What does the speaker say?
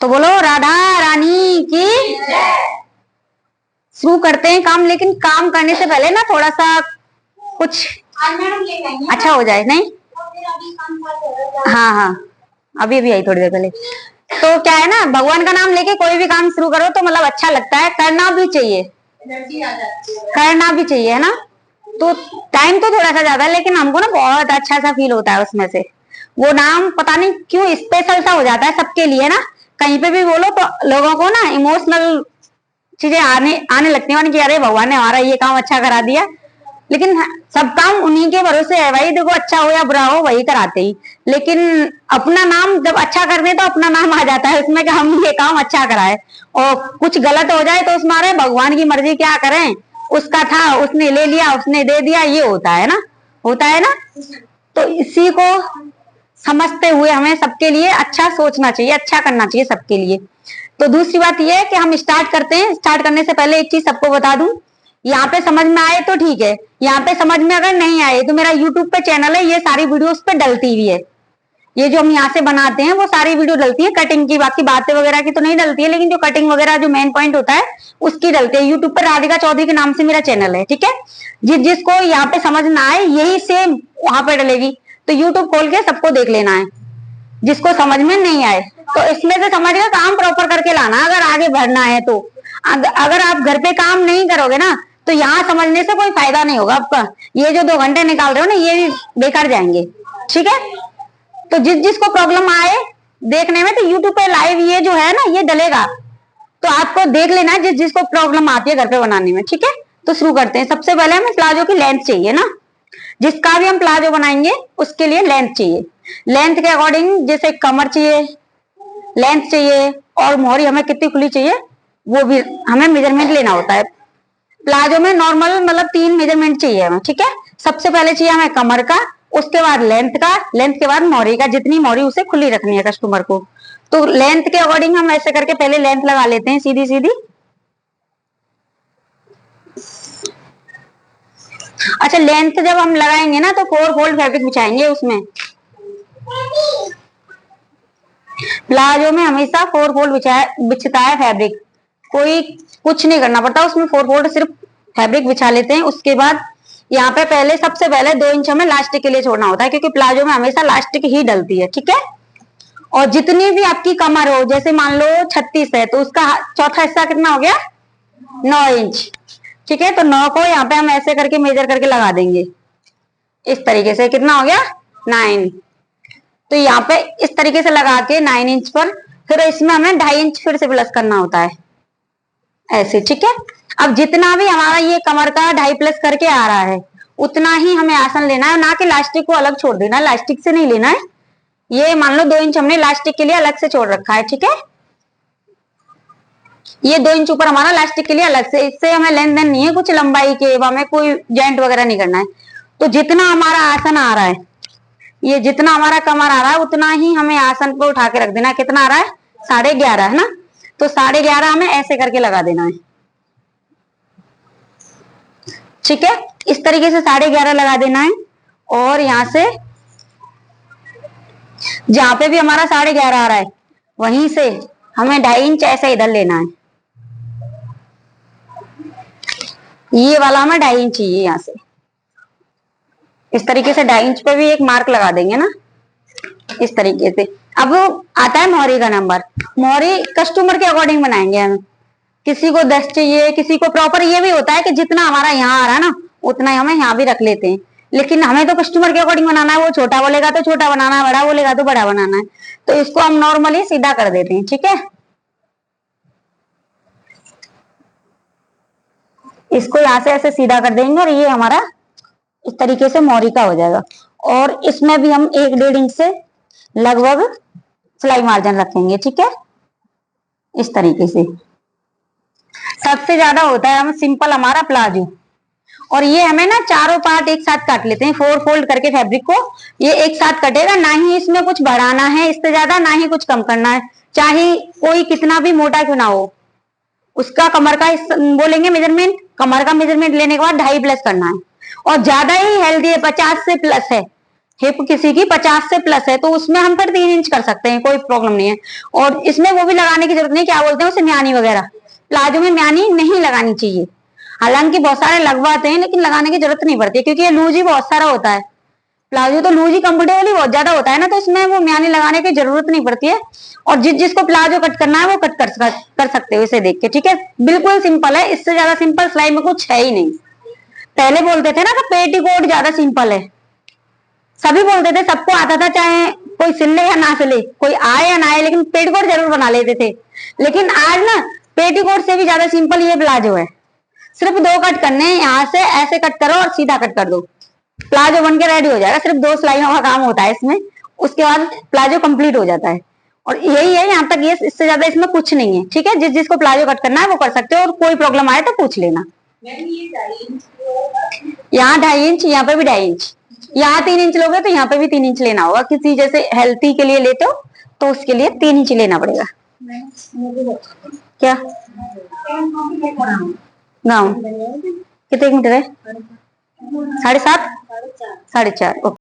तो बोलो राधा रानी की। शुरू करते हैं काम, लेकिन काम करने से पहले ना थोड़ा सा कुछ अच्छा हो जाए, नहीं? हाँ हाँ, अभी अभी आई थोड़ी देर पहले। तो क्या है ना, भगवान का नाम लेके कोई भी काम शुरू करो तो मतलब अच्छा लगता है, करना भी चाहिए, करना भी चाहिए, है ना। तो टाइम तो थोड़ा सा ज्यादा है, लेकिन हमको ना बहुत अच्छा सा फील होता है उसमें से। वो नाम पता नहीं क्यों स्पेशल सा हो जाता है सबके लिए ना। कहीं पे भी बोलो तो लोगों को ना इमोशनल चीजें आने आने लगती हैं कि अरे भगवान ने हमारा ये काम अच्छा करा दिया। लेकिन सब काम उन्हीं के भरोसे है भाई, देखो अच्छा हो या बुरा हो वही कराते ही। लेकिन अपना नाम जब अच्छा कर दे तो अपना नाम आ जाता है उसमें कि हम ये काम अच्छा कराए। और कुछ गलत हो जाए तो उसमें अरे भगवान की मर्जी, क्या करें, उसका था उसने ले लिया उसने दे दिया, ये होता है ना, होता है ना। तो इसी को समझते हुए हमें सबके लिए अच्छा सोचना चाहिए, अच्छा करना चाहिए सबके लिए। तो दूसरी बात यह है कि हम स्टार्ट करते हैं। स्टार्ट करने से पहले एक चीज सबको बता दूं, यहाँ पे समझ में आए तो ठीक है, यहाँ पे समझ में अगर नहीं आए तो मेरा यूट्यूब पे चैनल है, ये सारी वीडियो उस पर डलती हुई है। ये जो हम यहाँ से बनाते हैं वो सारी वीडियो डलती है कटिंग की, बाकी बातें वगैरह की तो नहीं डलती है, लेकिन जो कटिंग वगैरह जो मेन पॉइंट होता है उसकी डलती है। यूट्यूब पर राधिका चौधरी के नाम से मेरा चैनल है, ठीक है। जिसको यहाँ पे समझ ना आए यही सेम वहां पे डलेगी, तो यूट्यूब खोल के सबको देख लेना है। जिसको समझ में नहीं आए तो इसमें से समझ कर काम प्रॉपर करके लाना अगर आगे बढ़ना है तो। अगर आप घर पे काम नहीं करोगे ना तो यहाँ समझने से कोई फायदा नहीं होगा आपका। ये जो 2 घंटे निकाल रहे हो ना ये भी बेकार जाएंगे, ठीक है। तो जिसको प्रॉब्लम आए देखने में, तो यूट्यूब पे लाइव ये जो है ना ये डलेगा, तो आपको देख लेना जिसको प्रॉब्लम आती है घर पे बनाने में, ठीक है। तो शुरू करते हैं। सबसे पहले हमें प्लाजो की लेंथ चाहिए ना, जिसका भी हम प्लाजो बनाएंगे उसके लिए लेंथ चाहिए। लेंथ के अकॉर्डिंग जैसे कमर चाहिए, लेंथ चाहिए, और मोहरी हमें कितनी खुली चाहिए वो भी हमें मेजरमेंट लेना होता है। प्लाजो में नॉर्मल मतलब 3 मेजरमेंट चाहिए हमें, ठीक है। सबसे पहले चाहिए हमें कमर का, उसके बाद लेंथ का, लेंथ के बाद मोहरी का, जितनी मोहरी उसे खुली रखनी है कस्टमर को। तो लेंथ के अकॉर्डिंग हम ऐसे करके पहले लेंथ लगा लेते हैं सीधी सीधी। अच्छा, लेंथ जब हम लगाएंगे ना तो 4 फोल्ड फैब्रिक बिछाएंगे उसमें। प्लाजो में हमेशा 4 फोल्ड बिछता है फैब्रिक, कोई कुछ नहीं करना पड़ता उसमें, 4 फोल्ड सिर्फ फैब्रिक बिछा लेते हैं। उसके बाद यहाँ पे पहले सबसे पहले 2 इंच हमें लास्टिक के लिए छोड़ना होता है, क्योंकि प्लाजो में हमेशा लास्टिक ही डलती है, ठीक है। और जितनी भी आपकी कमर हो, जैसे मान लो 36 है तो उसका चौथा हिस्सा कितना हो गया, 9 इंच, ठीक है। तो 9 को यहाँ पे हम ऐसे करके मेजर करके लगा देंगे इस तरीके से, कितना हो गया 9। तो यहाँ पे इस तरीके से लगा के 9 इंच पर फिर इसमें हमें 2.5 इंच फिर से प्लस करना होता है ऐसे, ठीक है। अब जितना भी हमारा ये कमर का 2.5 प्लस करके आ रहा है उतना ही हमें आसन लेना है, ना कि लास्टिक को अलग छोड़ देना है, लास्टिक से नहीं लेना है। ये मान लो 2 इंच हमने लास्टिक के लिए अलग से छोड़ रखा है, ठीक है। ये 2 इंच ऊपर हमारा लास्टिक के लिए अलग से, इससे हमें लेन देन नहीं है कुछ लंबाई के, हमें कोई जॉइंट वगैरह नहीं करना है। तो जितना हमारा आसन आ रहा है, ये जितना हमारा कमर आ रहा है उतना ही हमें आसन पे उठा के रख देना है। कितना आ रहा है, 11.5 है ना। तो 11.5 हमें ऐसे करके लगा देना है, ठीक है। इस तरीके से 11.5 लगा देना है। और यहां से जहां पे भी हमारा 11.5 आ रहा है वहीं से हमें 2.5 इंच ऐसे इधर लेना है। ये वाला हमें 2.5 इंच चाहिए यहाँ से, इस तरीके से 2.5 इंच पे भी एक मार्क लगा देंगे ना, इस तरीके से। अब आता है मोहरी का नंबर। मोहरी कस्टमर के अकॉर्डिंग बनाएंगे हम, किसी को 10 चाहिए, किसी को प्रॉपर ये भी होता है कि जितना हमारा यहाँ आ रहा है ना उतना ही हमें यहाँ भी रख लेते हैं। लेकिन हमें तो कस्टमर के अकॉर्डिंग बनाना है, वो छोटा बोलेगा तो छोटा बनाना है, बड़ा बोलेगा तो बड़ा बनाना है। तो इसको हम नॉर्मली सीधा कर देते हैं, ठीक है। इसको यहाँ से ऐसे सीधा कर देंगे और ये हमारा इस तरीके से मोहरी का हो जाएगा। और इसमें भी हम 1-1.5 इंच से लगभग सिलाई मार्जिन रखेंगे, ठीक है, इस तरीके से। सबसे ज्यादा होता है हम सिंपल हमारा प्लाजो, और ये हमें ना चारों पार्ट एक साथ काट लेते हैं 4 फोल्ड करके फैब्रिक को। ये एक साथ कटेगा, ना ही इसमें कुछ बढ़ाना है इससे ज्यादा, ना ही कुछ कम करना है। चाहे कोई कितना भी मोटा क्यों ना हो, उसका कमर का बोलेंगे मेजरमेंट, कमर का मेजरमेंट लेने के बाद 2.5 प्लस करना है। और ज्यादा ही हेल्दी है, 50 से प्लस है हिप किसी की 50 से प्लस है तो उसमें हम फिर 3 इंच कर सकते हैं, कोई प्रॉब्लम नहीं है। और इसमें वो भी लगाने की जरूरत नहीं, क्या बोलते हैं उसे, म्यानी वगैरह। प्लाजो में म्यानी नहीं लगानी चाहिए। हालांकि बहुत सारे लगवाते हैं लेकिन लगाने की जरूरत नहीं पड़ती, क्योंकि ये लूज ही बहुत सारा होता है। प्लाजो तो लूज ही कंफर्टेबल ही बहुत ज्यादा होता है ना, तो इसमें वो म्यानी लगाने की जरूरत नहीं पड़ती है। और जिसको प्लाजो कट करना है वो कट कर सकते हो इसे देख के, ठीक है। बिल्कुल सिंपल है, इससे ज्यादा सिंपल सिलाई में कुछ है ही नहीं। पहले बोलते थे ना कि पेटीकोट ज्यादा सिंपल है, सभी बोलते थे, सबको आता था, चाहे कोई सिल ले या ना सिले, कोई आए या ना आए, लेकिन पेटीकोट जरूर बना लेते थे। लेकिन आज ना पेटीकोट से भी ज्यादा सिंपल ये प्लाजो है। सिर्फ 2 कट करने हैं, यहाँ से ऐसे कट करो और सीधा कट कर दो, प्लाजो बन के रेडी हो जाएगा। सिर्फ 2 सिलाइयों का काम होता है इसमें, उसके बाद प्लाजो कंप्लीट हो जाता है। और यही है यहाँ तक, ये इससे ज्यादा इसमें कुछ नहीं है, ठीक है। जिसको प्लाजो कट करना है वो कर सकते हो, और कोई प्रॉब्लम आए तो पूछ लेना। यहाँ 2.5 इंच, यहाँ पे भी 2.5 इंच, यहाँ 3 इंच लोगे तो यहाँ पे भी 3 इंच लेना होगा। किसी जैसे हेल्थी के लिए लेते हो तो उसके लिए 3 इंच लेना पड़ेगा। क्या गाउन कितने मीटर है? 7.5, 4.5।